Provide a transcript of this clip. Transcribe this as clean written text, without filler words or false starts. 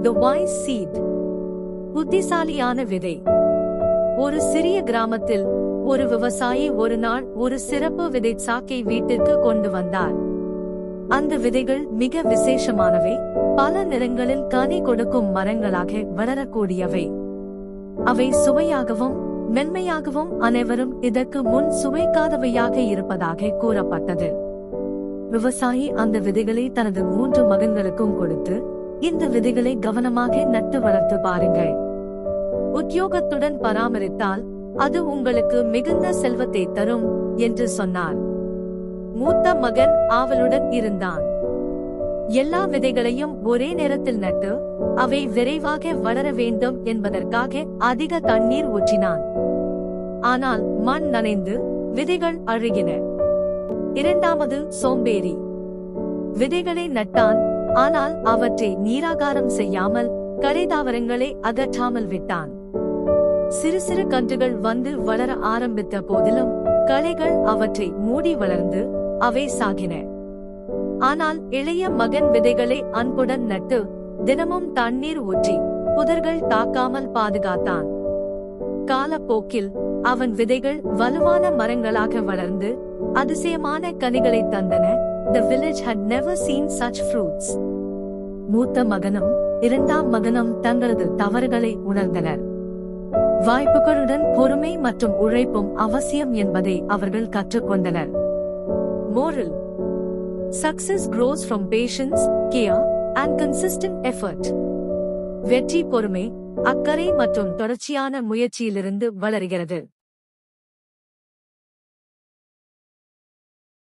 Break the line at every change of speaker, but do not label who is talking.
The wise seed. புத்திசாலியான விதை. ஒரு சிறிய கிராமத்தில் ஒரு விவசாயி ஒரு நாள் ஒரு சிறப்பு விதை சாக்கை வீட்டிற்கு கொண்டு வந்தார். அந்த விதைகள் மிக விசேஷமானவை, பல நிறங்களில் கனி கொடுக்கும் மரங்களாக வளரக்கூடியவை. அவை சுவையாகவும் மென்மையாகவும் அனைவரும் இதற்கு முன் சுவைக்காதவையாக இருப்பதாக கூறப்பட்டது. விவசாயி அந்த விதைகளை தனது 3 மகன்களுக்கும் கொடுத்து, இந்த விதைகளை கவனமாக நட்டு வளர்த்து பாருங்கள். உத்தியோகத்துடன் பராமரித்தால் அது உங்களுக்கு மிகுந்த செல்வத்தை தரும் என்று சொன்னார். மூத்த மகன் ஆவலுடன் இருந்தான். எல்லா விதைகளையும் ஒரே நேரத்தில் நட்டு அவை விரைவாக வளர வேண்டும் என்பதற்காக அதிக தண்ணீர் ஊற்றினான். ஆனால் மண் நனைந்து விதைகள் அழுகின. இரண்டாவது சோம்பேறி. விதைகளை நட்டான், ஆனால் அவற்றை நீராகாரம் செய்யாமல் களைதாவரங்களை அகற்றாமல் விட்டான். சிறு சிறு கன்றுகள் வந்து வளர ஆரம்பித்த போதிலும் களைகள் அவற்றை மூடி வளர்ந்து அவை சாகின. ஆனால் இளைய மகன் விதைகளை அன்புடன் நட்டு தினமும் தண்ணீர் ஊற்றி புதர்கள் தாக்காமல் பாதுகாத்தான். காலப்போக்கில் அவன் விதைகள் வலுவான மரங்களாக வளர்ந்து அதிசயமான கனிகளை தந்தன. The village had never seen such fruits. மூத்த மகனும் இரண்டாம் மகனும் தங்களது தவறுகளை உணர்ந்தனர். வாய்ப்புகளுடன் பொறுமை மற்றும் உழைப்பும் அவசியம் என்பதை அவர்கள் கற்றுக்கொண்டனர். Moral: Success grows from patience, care, and consistent effort. வெற்றி பொறுமை, அக்கறை மற்றும் தொடர்ச்சியான முயற்சியிலிருந்து வளர்கிறது.